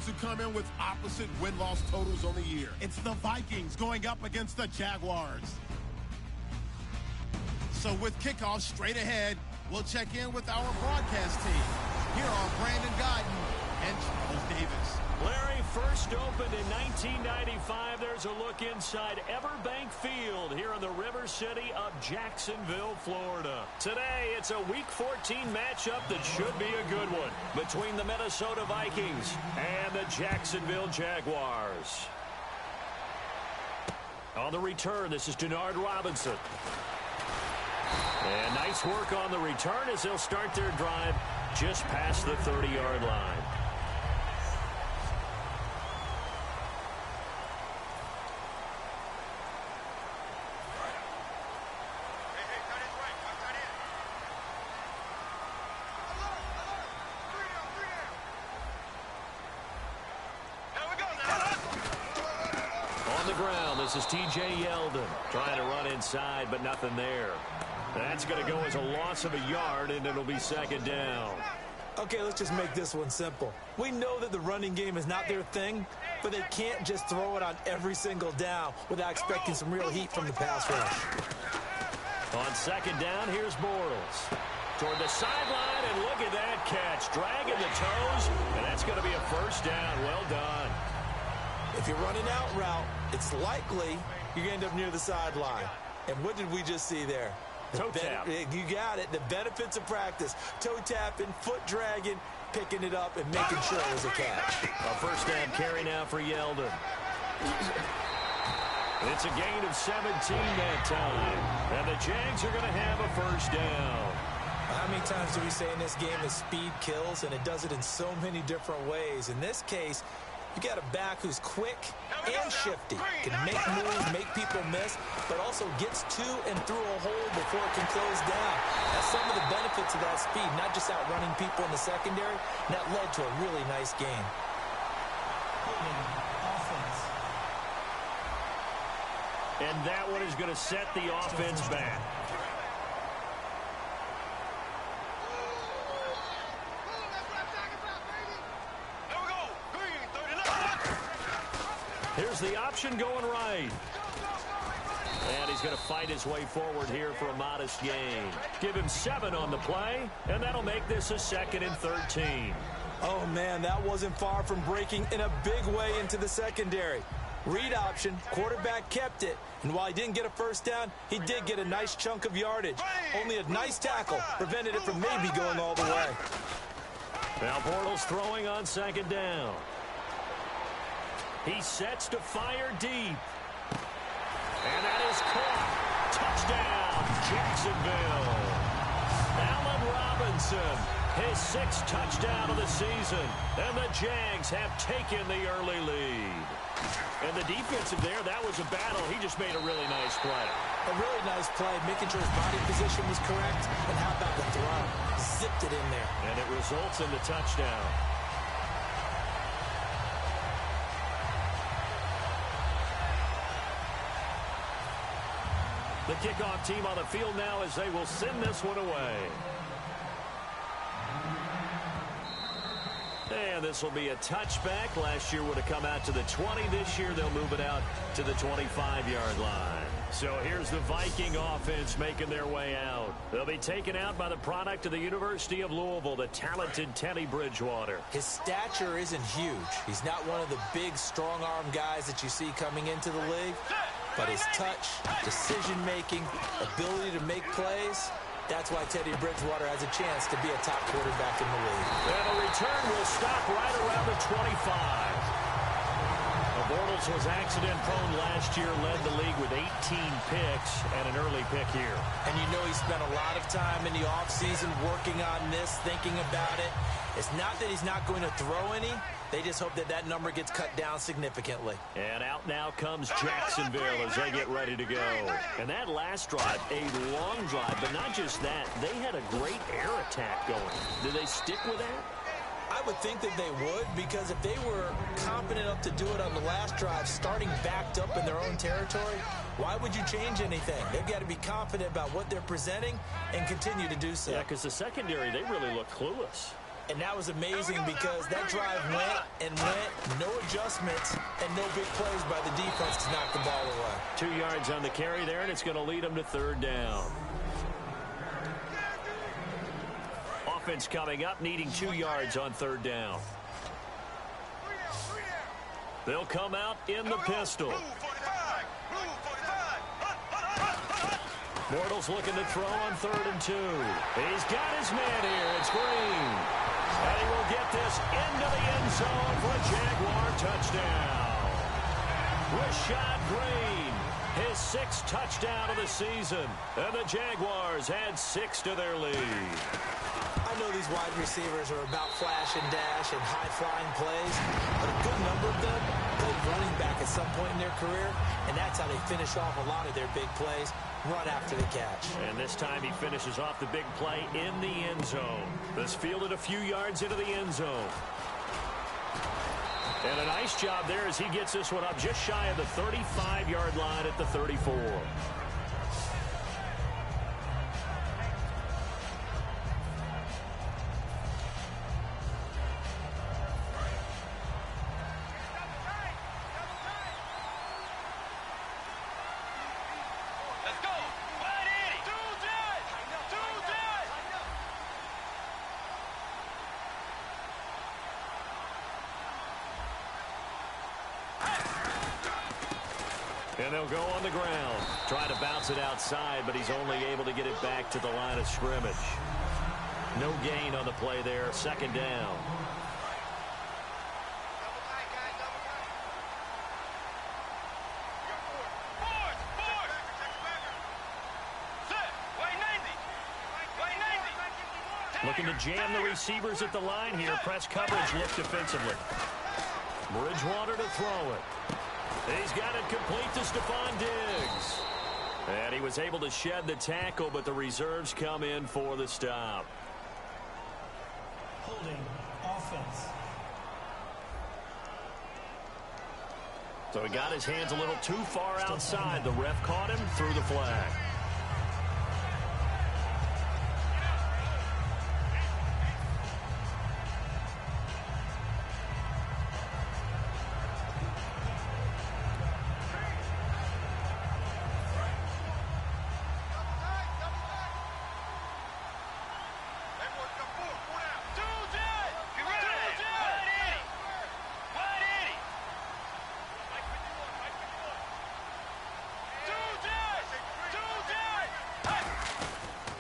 teams who come in with opposite win-loss totals on the year. It's the Vikings going up against the Jaguars. So with kickoff straight ahead, we'll check in with our broadcast team. Here are Brandon Guyton and Charles Davis. Larry, first opened in 1995. There's a look inside Everbank Field here in the River City of Jacksonville, Florida. Today, it's a Week 14 matchup that should be a good one between the Minnesota Vikings and the Jacksonville Jaguars. On the return, this is Denard Robinson. And nice work on the return as they'll start their drive just past the 30-yard line. On the ground, this is T.J. Yeldon trying to run inside, but nothing there. That's going to go as a loss of a yard, and it'll be second down. Okay, let's just make this one simple. We know that the running game is not their thing, but they can't just throw it on every single down without expecting some real heat from the pass rush. On second down, here's Bortles. Toward the sideline, and look at that catch. Dragging the toes, and that's going to be a first down. Well done. If you're running out route, it's likely you're going to end up near the sideline. And what did we just see there? Toe tap. You got it. The benefits of practice. Toe tapping, foot dragging, picking it up, and making sure it was a catch. A first down carry now for Yeldon. It's a gain of 17 that time. And the Jags are going to have a first down. How many times do we say in this game that speed kills, and it does it in so many different ways? In this case, you got a back who's quick and shifty, can make moves, make people miss, but also gets to and through a hole before it can close down. That's some of the benefits of that speed, not just outrunning people in the secondary, and that led to a really nice game. And that one is going to set the offense back. Here's the option going right. And he's going to fight his way forward here for a modest gain. Give him 7 on the play, and that'll make this a 2nd and 13. Oh, man, that wasn't far from breaking in a big way into the secondary. Read option, quarterback kept it, and while he didn't get a first down, he did get a nice chunk of yardage. Only a nice tackle prevented it from maybe going all the way. Now Bortles throwing on second down. He sets to fire deep. And that is caught. Touchdown, Jacksonville. Allen Robinson, his 6th touchdown of the season. And the Jags have taken the early lead. And the defensive there, that was a battle. He just made a really nice play. A really nice play, making sure his body position was correct. And how about the throw? Zipped it in there. And it results in the touchdown. The kickoff team on the field now as they will send this one away. And this will be a touchback. Last year would have come out to the 20. This year they'll move it out to the 25-yard line. So here's the Viking offense making their way out. They'll be taken out by the product of the University of Louisville, the talented Teddy Bridgewater. His stature isn't huge. He's not one of the big, strong-arm guys that you see coming into the league. But his touch, decision-making, ability to make plays, that's why Teddy Bridgewater has a chance to be a top quarterback in the league. And a return will stop right around the 25. Bortles was accident-prone last year, led the league with 18 picks and an early pick here. And you know he spent a lot of time in the offseason working on this, thinking about it. It's not that he's not going to throw any. They just hope that that number gets cut down significantly. And out now comes Jacksonville as they get ready to go. And that last drive, a long drive, but not just that. They had a great air attack going. Do they stick with that? I would think that they would, because if they were confident enough to do it on the last drive, starting backed up in their own territory, why would you change anything? They've got to be confident about what they're presenting and continue to do so. Yeah, because the secondary, they really look clueless. And that was amazing because that drive went and went, no adjustments, and no big plays by the defense to knock the ball away. 2 yards on the carry there, and it's going to lead them to third down. Offense coming up, needing 2 yards on third down. They'll come out in the pistol. Bortles looking to throw on 3rd and 2. He's got his man here. It's Green. And he will get this into the end zone for a Jaguar touchdown. Rashad Green, his 6th touchdown of the season. And the Jaguars add 6 to their lead. I know these wide receivers are about flash and dash and high-flying plays, but a good number of them played running back at some point in their career, and that's how they finish off a lot of their big plays, run after the catch. And this time he finishes off the big play in the end zone. This fielded a few yards into the end zone. And a nice job there as he gets this one up just shy of the 35-yard line at the 34. And they'll go on the ground. Trying to bounce it outside, but he's only able to get it back to the line of scrimmage. No gain on the play there. 2nd down. Looking to jam the receivers at the line here. Press coverage look defensively. Bridgewater to throw it. He's got it complete to Stephon Diggs. And he was able to shed the tackle, but the reserves come in for the stop. Holding offense. So he got his hands a little too far outside. The ref caught him, threw the flag.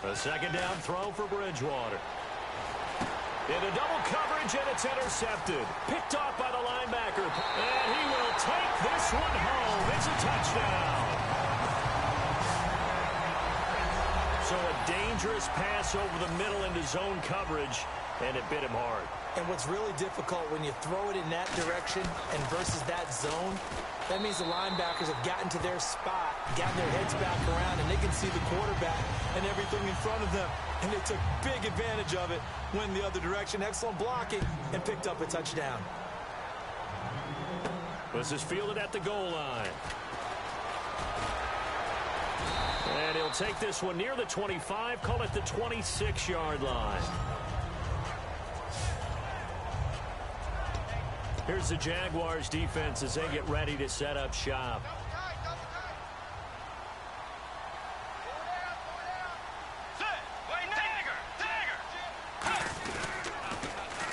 A 2nd down throw for Bridgewater. Into double coverage, and it's intercepted. Picked off by the linebacker. And he will take this one home. It's a touchdown. So a dangerous pass over the middle into zone coverage, and it bit him hard. And what's really difficult when you throw it in that direction and versus that zone, that means the linebackers have gotten to their spot, gotten their heads back around, and they can see the quarterback and everything in front of them. And they took big advantage of it, went the other direction. Excellent blocking, and picked up a touchdown. This is fielded at the goal line. And he'll take this one near the 25, call it the 26-yard line. Here's the Jaguars defense as they get ready to set up shop.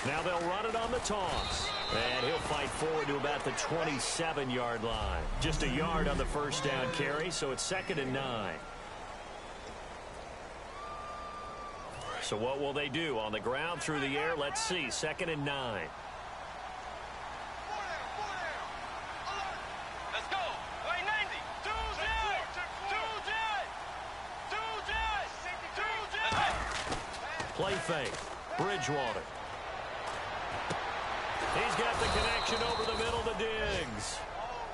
Now they'll run it on the toss. And he'll fight forward to about the 27-yard line. Just a yard on the 1st down carry, so it's 2nd and 9. So what will they do? On the ground, through the air, let's see. 2nd and 9. Play fake. Bridgewater. He's got the connection over the middle to Diggs.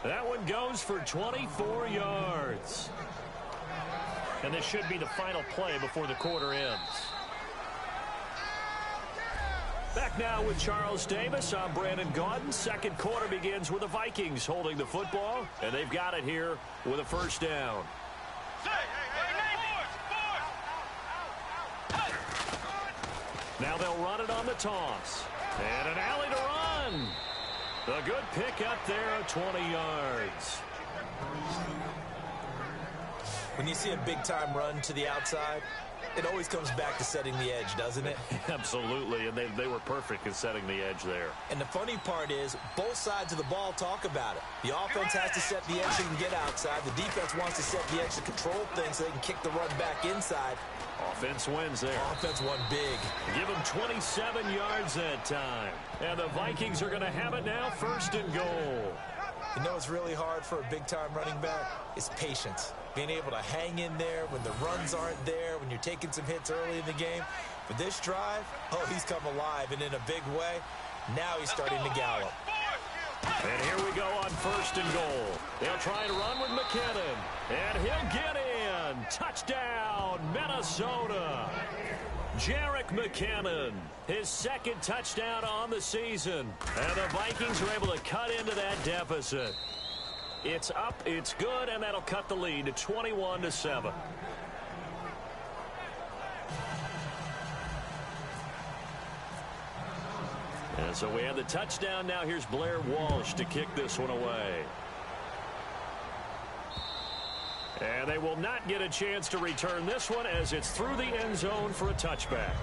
That one goes for 24 yards. And this should be the final play before the quarter ends. Back now with Charles Davis. I'm Brandon Gaudin. 2nd quarter begins with the Vikings holding the football. And they've got it here with a 1st down. Now they'll run it on the toss. And an alley to run. A good pick up there of 20 yards. When you see a big-time run to the outside, it always comes back to setting the edge, doesn't it? Absolutely, and they were perfect in setting the edge there. And the funny part is, both sides of the ball talk about it. The offense has to set the edge so you can get outside. The defense wants to set the edge to control things so they can kick the run back inside. Offense wins there. Offense won big. Give them 27 yards that time. And the Vikings are going to have it now, 1st and goal. You know it's really hard for a big-time running back? It's patience. Being able to hang in there when the runs aren't there, when you're taking some hits early in the game. But this drive, he's come alive, and in a big way. Now he's starting to gallop. And here we go on 1st and goal. They'll try and run with McKinnon. And he'll get in. Touchdown, Minnesota. Jerick McKinnon, his 2nd touchdown on the season. And the Vikings are able to cut into that deficit. It's up, it's good, and that'll cut the lead to 21-7. And so we have the touchdown. Now here's Blair Walsh to kick this one away. And they will not get a chance to return this one as it's through the end zone for a touchback.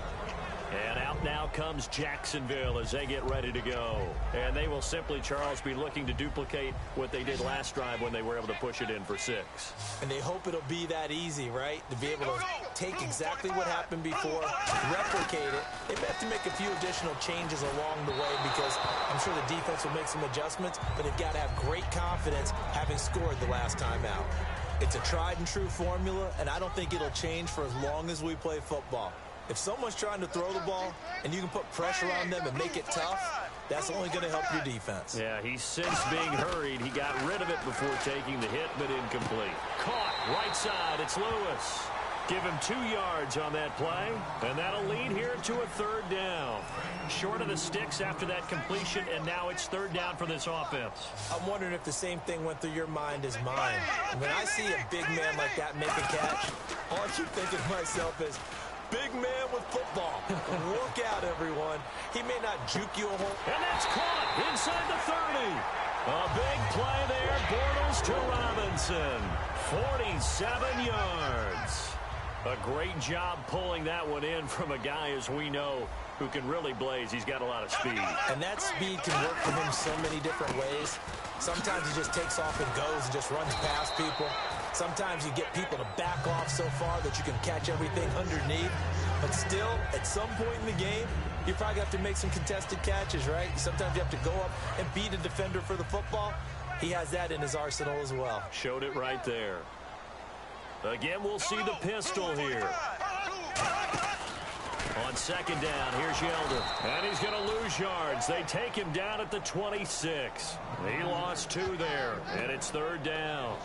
And out now comes Jacksonville as they get ready to go. And they will simply, Charles, be looking to duplicate what they did last drive when they were able to push it in for 6. And they hope it'll be that easy, right? To be able to take exactly what happened before, replicate it. They may have to make a few additional changes along the way because I'm sure the defense will make some adjustments, but they've got to have great confidence having scored the last time out. It's a tried and true formula, and I don't think it'll change for as long as we play football. If someone's trying to throw the ball and you can put pressure on them and make it tough, that's only going to help your defense. Yeah, he's since being hurried. He got rid of it before taking the hit, but incomplete. Caught right side. It's Lewis. Give him 2 yards on that play, and that'll lead here to a 3rd down. Short of the sticks after that completion, and now it's 3rd down for this offense. I'm wondering if the same thing went through your mind as mine. When I see a big man like that make a catch, all I keep thinking to myself is, big man with football. Look out, everyone. He may not juke you a hole. And that's caught inside the 30. A big play there. Bortles to Robinson. 47 yards. A great job pulling that one in from a guy, as we know, who can really blaze. He's got a lot of speed. And that speed can work for him so many different ways. Sometimes he just takes off and goes and just runs past people. Sometimes you get people to back off so far that you can catch everything underneath. But still, at some point in the game, you probably have to make some contested catches, right? Sometimes you have to go up and beat a defender for the football. He has that in his arsenal as well. Showed it right there. Again, we'll see the pistol here. On 2nd down, here's Yeldon. And he's going to lose yards. They take him down at the 26. He lost 2 there, and it's 3rd down.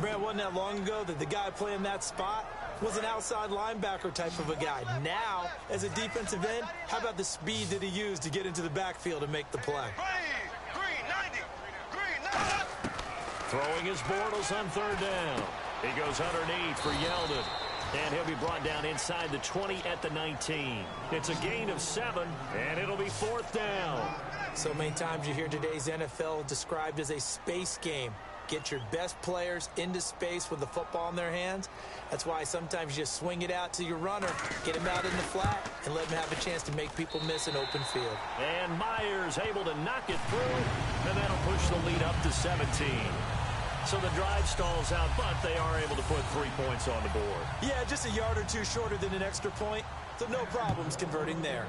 Brad, wasn't that long ago that the guy playing that spot was an outside linebacker type of a guy. Now, as a defensive end, how about the speed that he used to get into the backfield and make the play? Throwing his Bortles on 3rd down. He goes underneath for Yeldon. And he'll be brought down inside the 20 at the 19. It's a gain of 7, and it'll be 4th down. So many times you hear today's NFL described as a space game. Get your best players into space with the football in their hands. That's why sometimes you just swing it out to your runner, get him out in the flat, and let him have a chance to make people miss an open field. And Myers able to knock it through, and that'll push the lead up to 17. So the drive stalls out, but they are able to put 3 points on the board. Yeah, just a yard or 2 shorter than an extra point, so no problems converting there.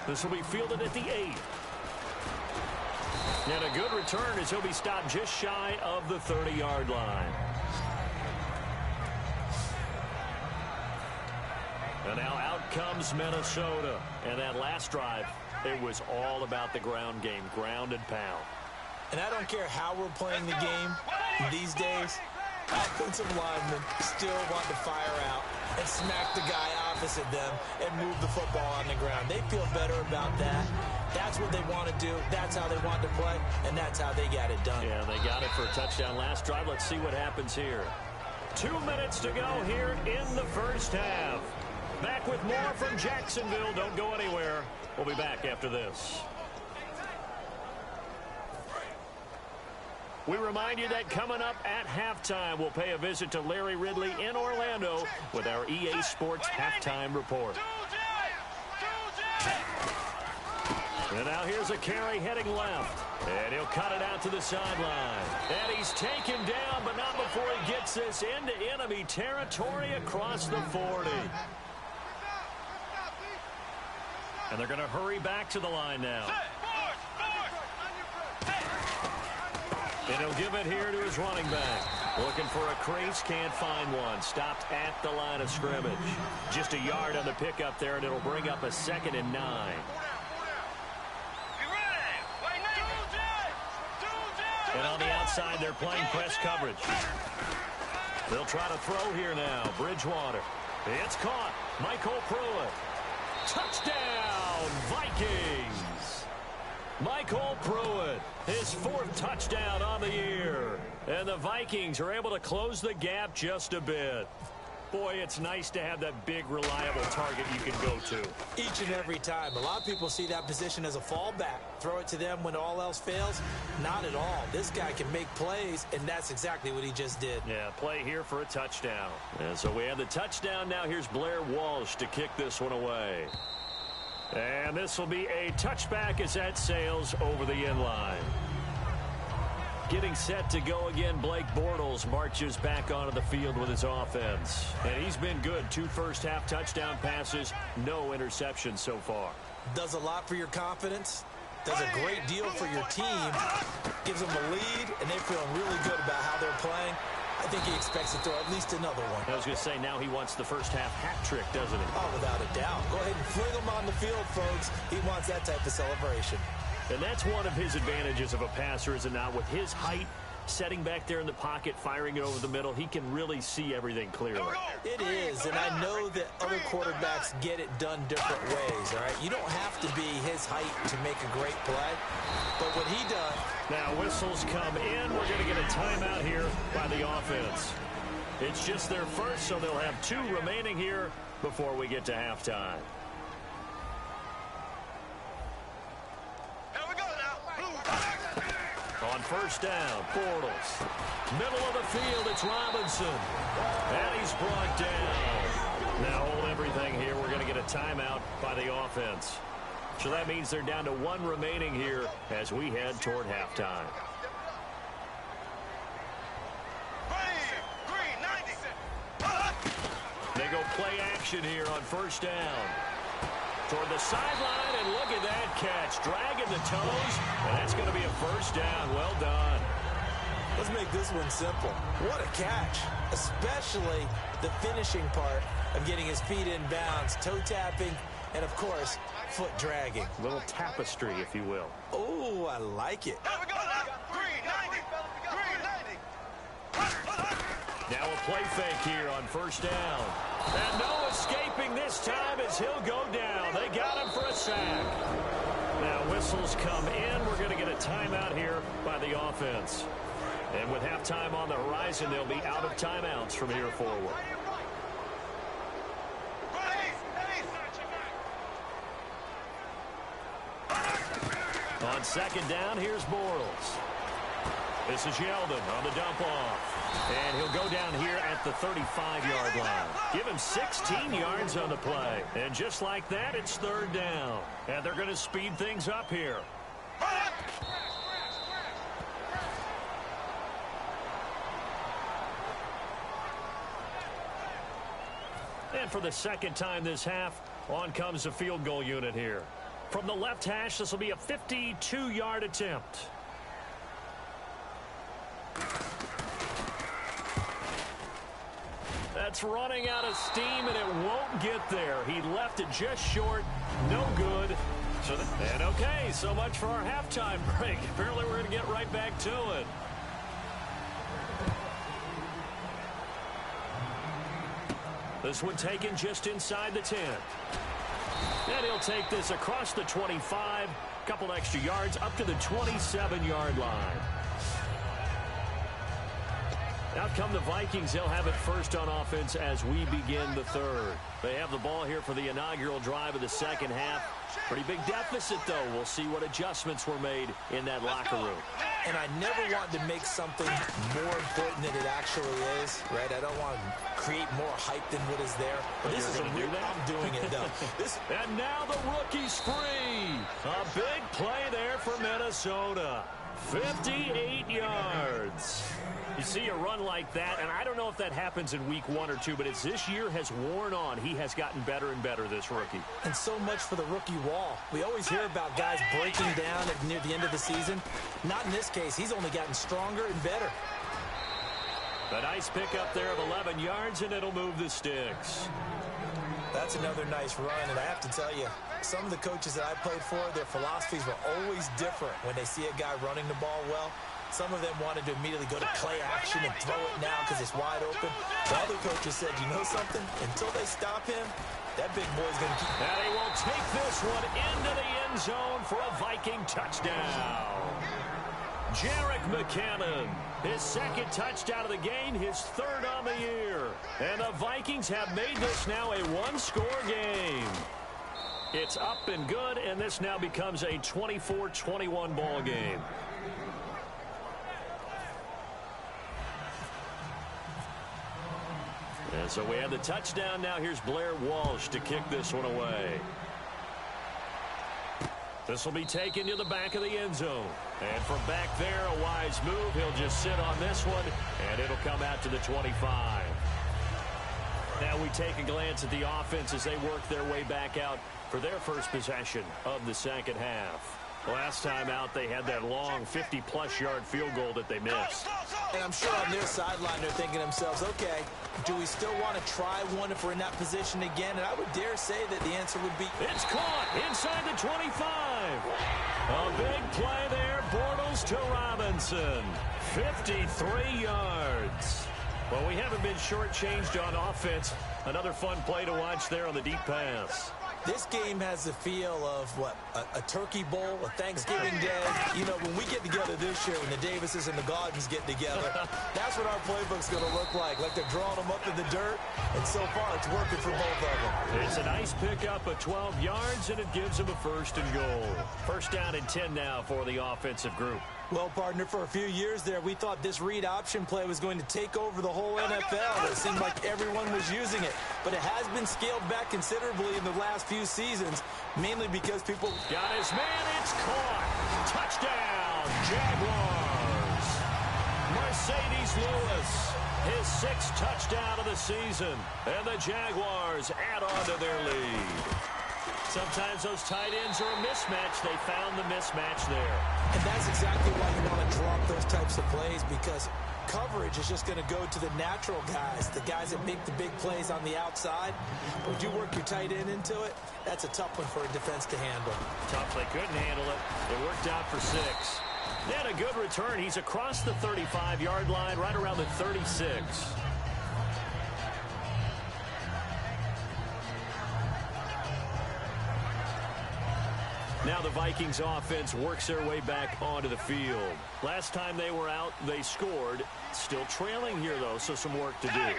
This will be fielded at the 8. And a good return as he'll be stopped just shy of the 30-yard line. And now out comes Minnesota. And that last drive, it was all about the ground game, ground and pound. And I don't care how we're playing the game these days, offensive linemen still want to fire out and smack the guy opposite them and move the football on the ground. They feel better about that. That's what they want to do. That's how they want to play, and that's how they got it done. Yeah, they got it for a touchdown last drive. Let's see what happens here. 2 minutes to go here in the first half. Back with more from Jacksonville. Don't go anywhere. We'll be back after this. We remind you that coming up at halftime, we'll pay a visit to Larry Ridley in Orlando with our EA Sports Halftime Report. And now here's a carry heading left. And he'll cut it out to the sideline. And he's taken down, but not before he gets this into enemy territory across the 40. And they're going to hurry back to the line now. And he'll give it here to his running back. Looking for a crease, can't find one. Stopped at the line of scrimmage. Just a yard on the pickup there, and it'll bring up a 2nd and 9. And on the outside, they're playing press coverage. They'll try to throw here now. Bridgewater. It's caught. Michael Pruitt. Touchdown, Vikings. Michael Pruitt, his 4th touchdown on the year. And the Vikings are able to close the gap just a bit. Boy, it's nice to have that big, reliable target you can go to. Each and every time. A lot of people see that position as a fallback. Throw it to them when all else fails. Not at all. This guy can make plays, and that's exactly what he just did. Yeah, play here for a touchdown. And so we have the touchdown. Now here's Blair Walsh to kick this one away. And this will be a touchback as that sails over the end line. Getting set to go again, Blake Bortles marches back onto the field with his offense. And he's been good. 2 first-half touchdown passes, no interceptions so far. Does a lot for your confidence. Does a great deal for your team. Gives them a lead, and they're feeling really good about how they're playing. I think he expects to throw at least another one. I was going to say, now he wants the first-half hat trick, doesn't he? Oh, without a doubt. Go ahead and fling him on the field, folks. He wants that type of celebration. And that's one of his advantages of a passer, is it not? With his height, setting back there in the pocket, firing it over the middle, he can really see everything clearly. It is, and I know that other quarterbacks get it done different ways, all right? You don't have to be his height to make a great play, but what he does... Now whistles come in. We're going to get a timeout here by the offense. It's just their first, so they'll have 2 remaining here before we get to halftime. On first down, Bortles. Middle of the field, it's Robinson. And he's brought down. Now hold everything here. We're going to get a timeout by the offense. So that means they're down to 1 remaining here as we head toward halftime. They go play action here on first down. Toward the sideline, and look at that catch. Dragging the toes, and that's going to be a first down. Well done. Let's make this one simple. What a catch, especially the finishing part of getting his feet in bounds, toe tapping, and, of course, foot dragging. A little tapestry, if you will. Oh, I like it. Now a play fake here on first down. And no escaping this time as he'll go down. They got him for a sack. Now whistles come in. We're going to get a timeout here by the offense. And with halftime on the horizon, they'll be out of timeouts from here forward. On second down, here's Bortles. This is Yeldon on the dump off. And he'll go down here at the 35-yard line. Give him 16 yards on the play. And just like that, it's third down. And they're going to speed things up here. And for the second time this half, on comes the field goal unit here. From the left hash, this will be a 52-yard attempt. That's running out of steam, and it won't get there. He left it just short. No good. And okay, so much for our halftime break. Apparently we're going to get right back to it. This one taken just inside the 10. And he'll take this across the 25. Couple extra yards up to the 27-yard line. Out come the Vikings. They'll have it first on offense as we begin the third. They have the ball here for the inaugural drive of the second half. Pretty big deficit, though. We'll see what adjustments were made in that locker room. And I never want to make something more important than it actually is, right? I don't want to create more hype than what is there. But this is I'm doing it, though. And now the rookie's free. A big play there for Minnesota. 58 yards. You see a run like that, and I don't know if that happens in week 1 or 2, but as this year has worn on, he has gotten better and better, this rookie. And so much for the rookie wall. We always hear about guys breaking down near the end of the season. Not in this case. He's only gotten stronger and better. A nice pickup there of 11 yards, and it'll move the sticks. That's another nice run, and I have to tell you, some of the coaches that I played for, their philosophies were always different when they see a guy running the ball well. Some of them wanted to immediately go to play action and throw it now because it's wide open. The other coaches said, you know something? Until they stop him, that big boy's going to keep... And he will take this one into the end zone for a Viking touchdown. Jerick McKinnon, his second touchdown of the game, his third on the year. And the Vikings have made this now a one-score game. It's up and good, and this now becomes a 24-21 ball game. And so we have the touchdown. Now here's Blair Walsh to kick this one away. This will be taken to the back of the end zone. And from back there, a wise move. He'll just sit on this one, and it'll come out to the 25. Now we take a glance at the offense as they work their way back out for their first possession of the second half. Last time out, they had that long 50-plus yard field goal that they missed. And I'm sure on their sideline, they're thinking to themselves, okay, do we still want to try one if we're in that position again? And I would dare say that the answer would be... It's caught inside the 25. A big play there, Bortles to Robinson. 53 yards. Well, we haven't been shortchanged on offense. Another fun play to watch there on the deep pass. This game has the feel of, what, a turkey bowl, a Thanksgiving day. You know, when we get together this year, when the Davises and the Gardens get together, that's what our playbook's going to look like they're drawing them up in the dirt, and so far it's working for both of them. It's a nice pickup of 12 yards, and it gives them a first and goal. First down and 10 now for the offensive group. Well, partner, for a few years there, we thought this read option play was going to take over the whole NFL. It seemed like everyone was using it. But it has been scaled back considerably in the last few seasons, mainly because people... Got his man, it's caught. Touchdown, Jaguars. Mercedes Lewis, his 6th touchdown of the season. And the Jaguars add on to their lead. Sometimes those tight ends are a mismatch. They found the mismatch there. And that's exactly why you want to drop those types of plays, because coverage is just going to go to the natural guys, the guys that make the big plays on the outside. But when you work your tight end into it, that's a tough one for a defense to handle. Tough. They couldn't handle it. It worked out for 6. They had a good return. He's across the 35-yard line, right around the 36. Now the Vikings offense works their way back onto the field. Last time they were out, they scored. Still trailing here, though, so some work to do.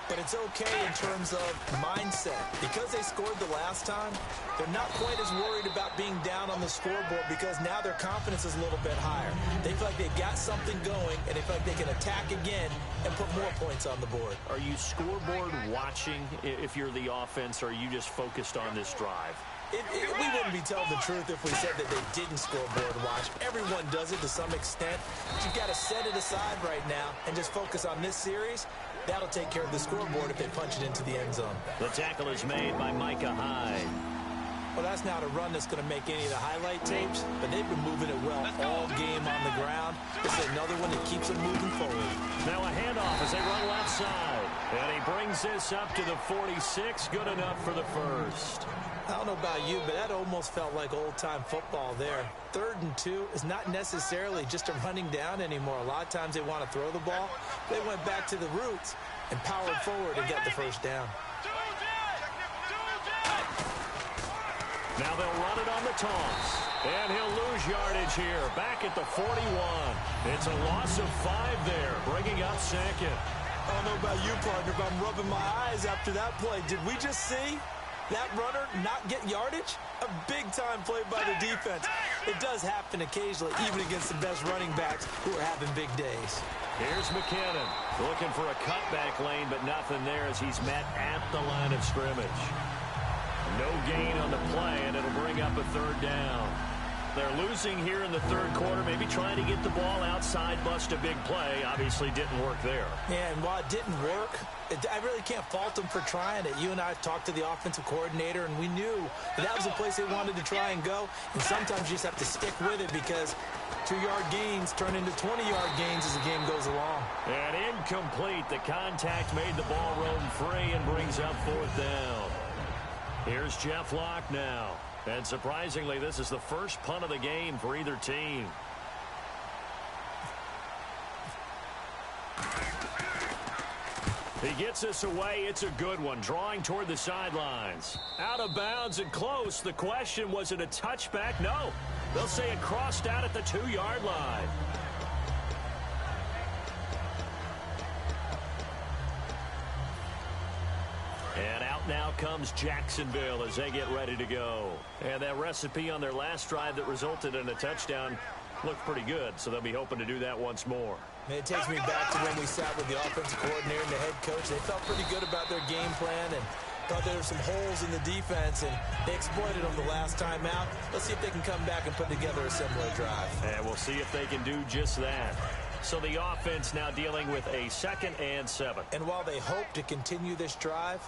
But it's okay in terms of mindset. Because they scored the last time, they're not quite as worried about being down on the scoreboard because now their confidence is a little bit higher. They feel like they've got something going, and they feel like they can attack again and put more points on the board. Are you scoreboard watching if you're the offense, or are you just focused on this drive? We wouldn't be telling the truth if we said that they didn't scoreboard watch. Everyone does it to some extent. But you've got to set it aside right now and just focus on this series. That'll take care of the scoreboard if they punch it into the end zone. The tackle is made by Micah Hyde. Well, that's not a run that's going to make any of the highlight tapes, but they've been moving it well all game on the ground. This is another one that keeps them moving forward. Now a handoff as they run left side. And he brings this up to the 46. Good enough for the first. I don't know about you, but that almost felt like old-time football there. 3rd and 2 is not necessarily just a running down anymore. A lot of times they want to throw the ball. They went back to the roots and powered forward and got the first down. Now they'll run it on the toss. And he'll lose yardage here, back at the 41. It's a loss of 5 there, bringing up second. I don't know about you, partner, but I'm rubbing my eyes after that play. Did we just see that runner not get yardage? A big-time play by the defense. It does happen occasionally, even against the best running backs who are having big days. Here's McKinnon looking for a cutback lane, but nothing there as he's met at the line of scrimmage. No gain on the play, and it'll bring up a third down. They're losing here in the third quarter, maybe trying to get the ball outside, bust a big play. Obviously didn't work there. Yeah, and while it didn't work, I really can't fault them for trying it. You and I talked to the offensive coordinator, and we knew that was a place they wanted to try and go. And sometimes you just have to stick with it because 2-yard gains turn into 20-yard gains as the game goes along. And incomplete. The contact made the ball roam free and brings up fourth down. Here's Jeff Locke now. And surprisingly, this is the first punt of the game for either team. He gets us away. It's a good one. Drawing toward the sidelines. Out of bounds and close. The question, was it a touchback? No. They'll say it crossed out at the 2-yard line. And out now comes Jacksonville as they get ready to go. And that recipe on their last drive that resulted in a touchdown looked pretty good, so they'll be hoping to do that once more. It takes me back to when we sat with the offensive coordinator and the head coach. They felt pretty good about their game plan and thought there were some holes in the defense, and they exploited them the last time out. Let's see if they can come back and put together a similar drive. And we'll see if they can do just that. So the offense now dealing with a 2nd and 7. And while they hope to continue this drive,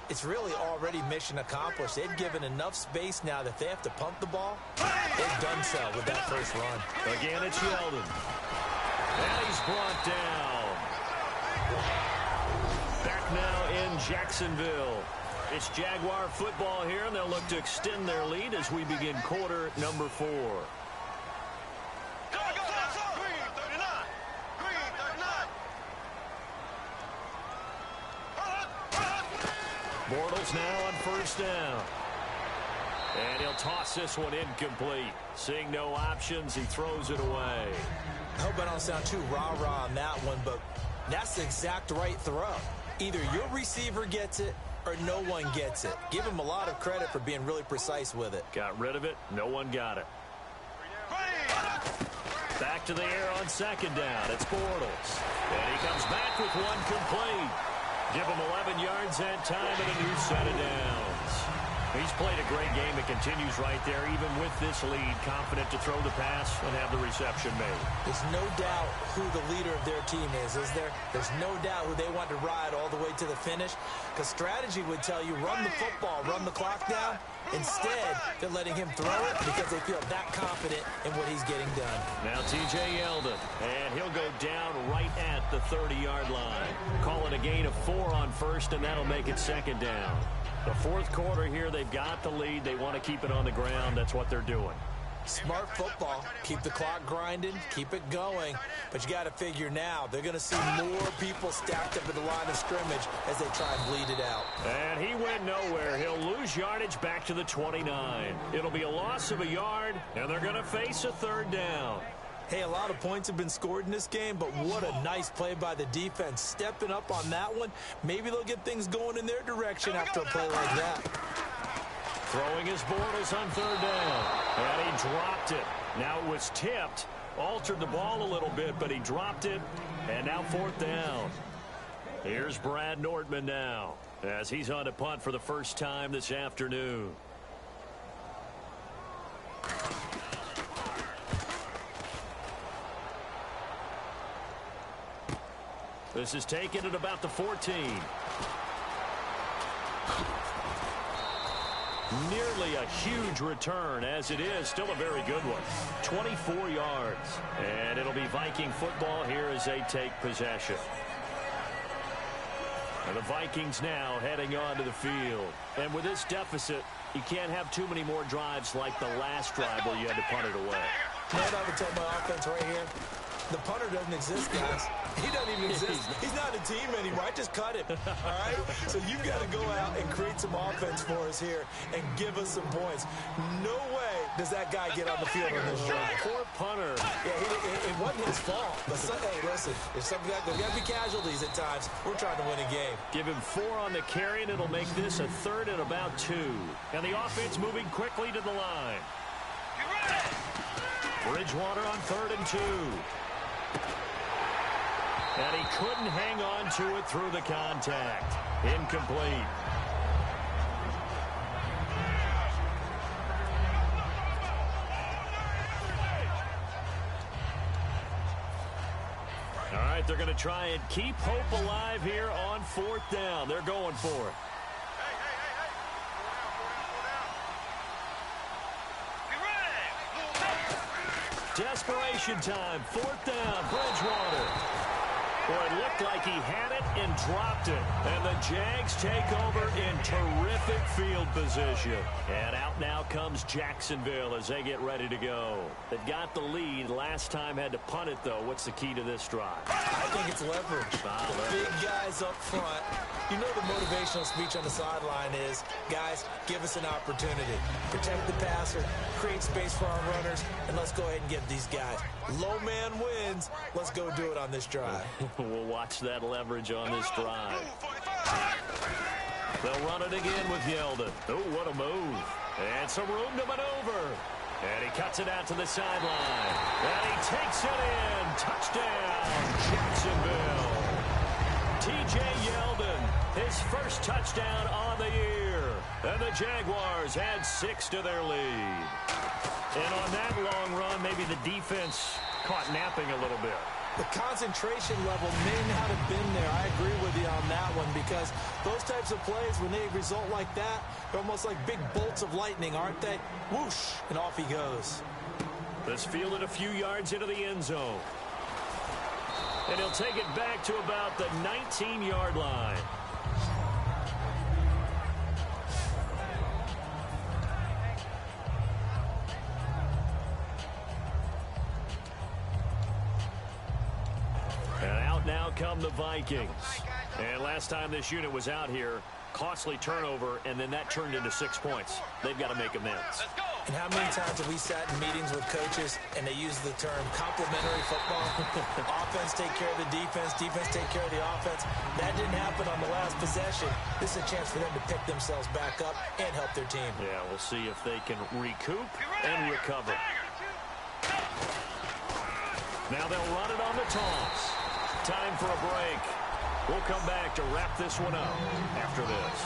it's really already mission accomplished. They've given enough space now that they have to pump the ball. They've done so with that first run. Again, it's Yeldon. And he's brought down. Back now in Jacksonville. It's Jaguar football here, and they'll look to extend their lead as we begin quarter number 4. Bortles now on first down. And he'll toss this one incomplete. Seeing no options, he throws it away. I hope I don't sound too rah-rah on that one, but that's the exact right throw. Either your receiver gets it or no one gets it. Give him a lot of credit for being really precise with it. Got rid of it. No one got it. Back to the air on second down. It's Bortles. And he comes back with one complete. Give him 11 yards that time and a new set of downs. He's played a great game. It continues right there, even with this lead, confident to throw the pass and have the reception made. There's no doubt who the leader of their team is there? There's no doubt who they want to ride all the way to the finish, because strategy would tell you run the football, run the clock down. Instead, they're letting him throw it because they feel that confident in what he's getting done. Now T.J. Yeldon, and he'll go down right at the 30-yard line. Call it a gain of 4 on first, and that'll make it second down. The fourth quarter here, they've got the lead. They want to keep it on the ground. That's what they're doing. Smart football. Keep the clock grinding. Keep it going. But you got to figure now, they're going to see more people stacked up at the line of scrimmage as they try and bleed it out. And he went nowhere. He'll lose yardage back to the 29. It'll be a loss of a yard, and they're going to face a third down. Hey, a lot of points have been scored in this game, but what a nice play by the defense. Stepping up on that one, maybe they'll get things going in their direction after a play like that. Throwing his Bortles on third down. And he dropped it. Now it was tipped. Altered the ball a little bit, but he dropped it. And now fourth down. Here's Brad Nordman now as he's on to punt for the first time this afternoon. This is taken at about the 14. Nearly a huge return, as it is. Still a very good one. 24 yards. And it'll be Viking football here as they take possession. And the Vikings now heading onto the field. And with this deficit, you can't have too many more drives like the last drive where you had to punt it away. You know what I would tell my offense right here? The punter doesn't exist, guys. He doesn't even exist. He's not a team anymore. I just cut him, all right? So you've got to go out and create some offense for us here and give us some points. No way does that guy get on the field on this drive. Poor punter. Yeah, it wasn't his fault. But, hey, listen, if something there's got to be casualties at times. We're trying to win a game. Give him 4 on the carry, and it'll make this a 3rd and about 2. And the offense moving quickly to the line. Bridgewater on 3rd and 2. And he couldn't hang on to it through the contact. Incomplete. All right, they're going to try and keep hope alive here on 4th down. They're going for it. Desperation time. 4th down. Bridgewater. Boy, it looked like he had it and dropped it. And the Jags take over in terrific field position. And out now comes Jacksonville as they get ready to go. They've got the lead. Last time had to punt it, though. What's the key to this drive? I think it's leverage. Big guys up front. You know the motivational speech on the sideline is, guys, give us an opportunity. Protect the passer, create space for our runners, and let's go ahead and give these guys. Low man wins. Let's go do it on this drive. We'll watch that leverage on this drive. They'll run it again with Yeldon. Oh, what a move. And some room to maneuver. And he cuts it out to the sideline. And he takes it in. Touchdown, Jacksonville. T.J. Yeldon, his first touchdown on the year. And the Jaguars add 6 to their lead. And on that long run, maybe the defense caught napping a little bit. The concentration level may not have been there. I agree with you on that one because those types of plays, when they result like that, they're almost like big bolts of lightning, aren't they? Whoosh, and off he goes. This fielded a few yards into the end zone. And he'll take it back to about the 19-yard line. And out now come the Vikings. And last time this unit was out here, costly turnover, and then that turned into 6 points. They've got to make amends. And how many times have we sat in meetings with coaches and they use the term complementary football? Offense take care of the defense, defense take care of the offense. That didn't happen on the last possession. This is a chance for them to pick themselves back up and help their team. Yeah, we'll see if they can recoup and recover. Now they'll run it on the toss. Time for a break. We'll come back to wrap this one up after this.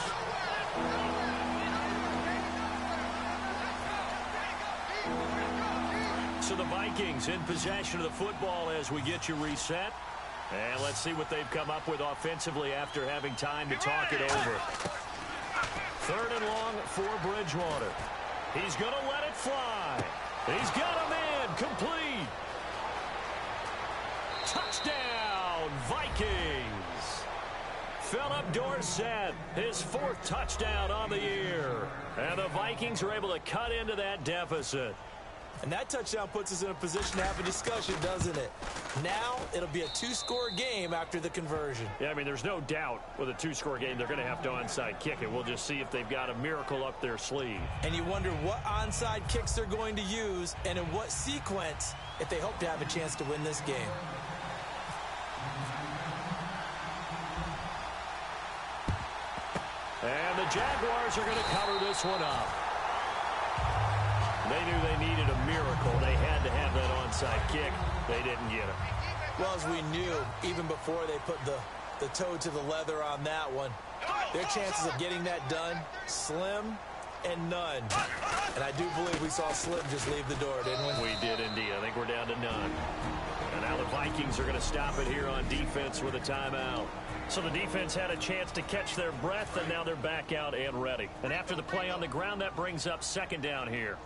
So the Vikings in possession of the football as we get you reset. And let's see what they've come up with offensively after having time to talk it over. 3rd and long for Bridgewater. He's going to let it fly. He's got a man complete. Touchdown, Vikings. Philip Dorsett, his 4th touchdown on the year. And the Vikings are able to cut into that deficit. And that touchdown puts us in a position to have a discussion, doesn't it? Now it'll be a 2-score game after the conversion. Yeah, I mean, there's no doubt with a 2-score game they're going to have to onside kick it. We'll just see if they've got a miracle up their sleeve. And you wonder what onside kicks they're going to use and in what sequence if they hope to have a chance to win this game. And the Jaguars are going to cover this one up. They knew they needed a miracle. They had to have that onside kick. They didn't get it. Well, as we knew, even before they put the toe to the leather on that one, their chances of getting that done, slim and none. And I do believe we saw Slim just leave the door, didn't we? We did indeed. I think we're down to none. And now the Vikings are going to stop it here on defense with a timeout. So the defense had a chance to catch their breath, and now they're back out and ready. And after the play on the ground, that brings up 2nd down here.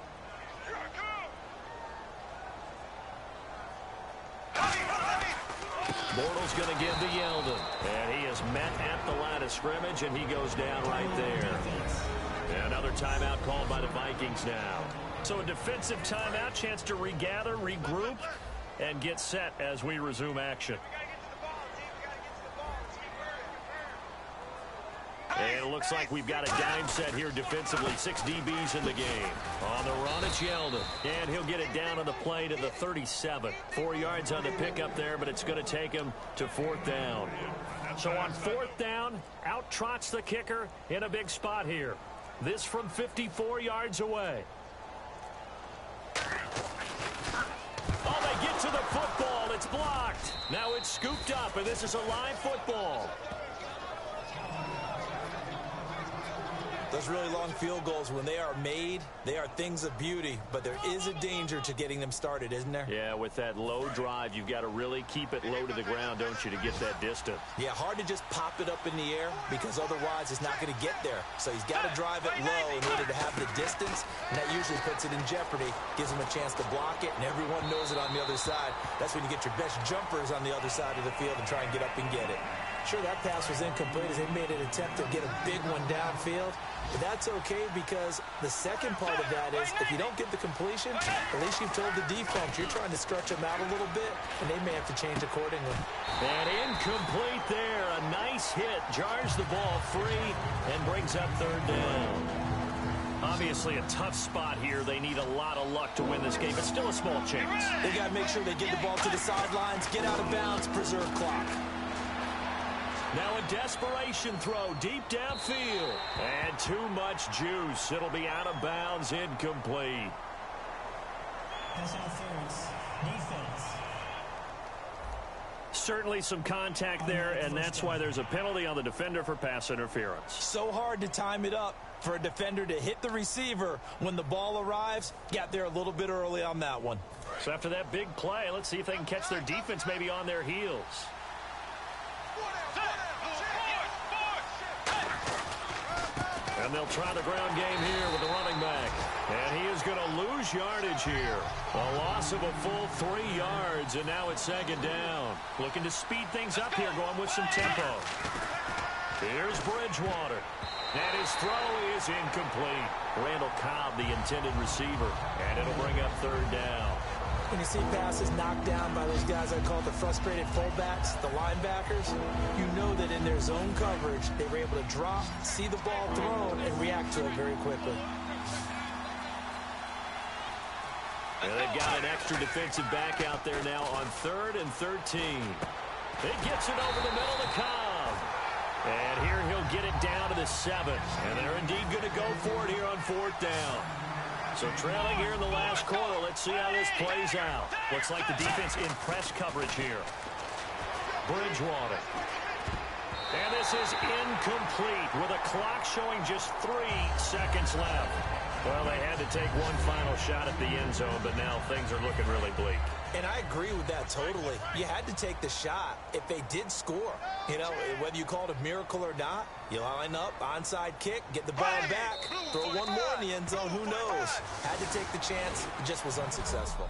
Bortles going to give to Yeldon. And he is met at the line of scrimmage, and he goes down right there. And another timeout called by the Vikings now. So a defensive timeout, chance to regather, regroup, and get set as we resume action. And it looks like we've got a dime set here defensively. 6 DBs in the game. On the run, it's Yeldon. And he'll get it down on the play to the 37. 4 yards on the pickup there, but it's going to take him to 4th down. So on 4th down, out trots the kicker in a big spot here. This from 54 yards away. Oh, they get to the football. It's blocked. Now it's scooped up, and this is a live football. Those really long field goals, when they are made, they are things of beauty, but there is a danger to getting them started, isn't there? Yeah, with that low drive, you've got to really keep it low to the ground, don't you, to get that distance. Yeah, hard to just pop it up in the air because otherwise it's not going to get there. So he's got to drive it low in order to have the distance, and that usually puts it in jeopardy, gives him a chance to block it, and everyone knows it on the other side. That's when you get your best jumpers on the other side of the field and try and get up and get it. Sure, that pass was incomplete as they made an attempt to get a big one downfield. But that's okay because the second part of that is if you don't get the completion, at least you've told the defense you're trying to stretch them out a little bit, and they may have to change accordingly. And incomplete there. A nice hit. Jars the ball free and brings up 3rd down. Obviously a tough spot here. They need a lot of luck to win this game, but still a small chance. They got to make sure they get the ball to the sidelines, get out of bounds, preserve clock. Now a desperation throw deep downfield. And too much juice. It'll be out of bounds, incomplete. Pass interference. Defense. Certainly some contact there, and that's why there's a penalty on the defender for pass interference. So hard to time it up for a defender to hit the receiver when the ball arrives. Got there a little bit early on that one. So after that big play, let's see if they can catch their defense maybe on their heels. And they'll try the ground game here with the running back. And he is going to lose yardage here. A loss of a full 3 yards, and now it's 2nd down. Looking to speed things up here, going with some tempo. Here's Bridgewater. And his throw is incomplete. Randall Cobb, the intended receiver. And it'll bring up 3rd down. When you see passes knocked down by those guys I call the frustrated fullbacks, the linebackers, you know that in their zone coverage, they were able to drop, see the ball thrown, and react to it very quickly. And they've got an extra defensive back out there now on 3rd and 13. It gets it over the middle to Cobb. And here he'll get it down to the 7. And they're indeed going to go for it here on 4th down. So trailing here in the last quarter. Let's see how this plays out. Looks like the defense in press coverage here. Bridgewater. And this is incomplete with a clock showing just 3 seconds left. Well, they had to take one final shot at the end zone, but now things are looking really bleak. And I agree with that totally. You had to take the shot if they did score. You know, whether you call it a miracle or not, you line up, onside kick, get the ball back, throw one more in the end zone, who knows? Had to take the chance, it just was unsuccessful.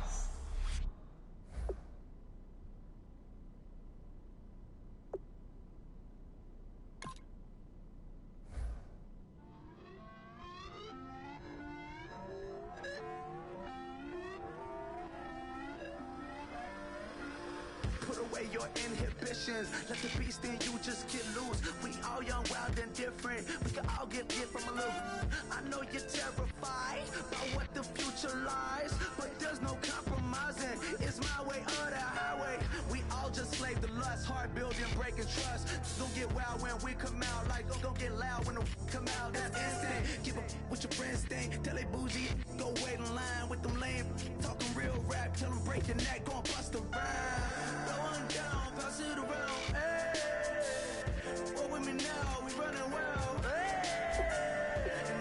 Your inhibitions, let the beast in you just get loose. We all young, wild, and different. We can all get from a little. I know you're terrified about what the future lies, but there's no compromising. It's my way or the highway. We all just slave the lust, hard building, breaking trust. Don't get wild when we come out, like don't get loud when the come out. That's instant. Keep up with your friends thing. Tell they bougie, go wait in line with them lame. Talking real rap, tell them break your neck, go and bust a rhyme. Down, pass it around, hey. What with me now, we running well, hey.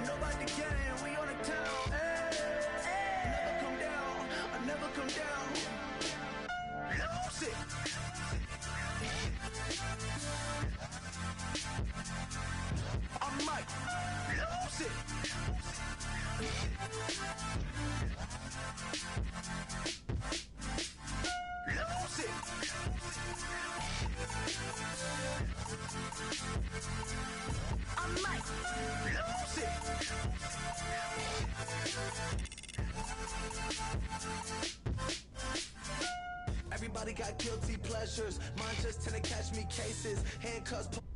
Nobody can, we on the town, hey. Never come down, I never come down. Lose it. I might lose it. Lose it. I might lose it. got guilty pleasures. Mine just tend to catch me cases. Handcuffs.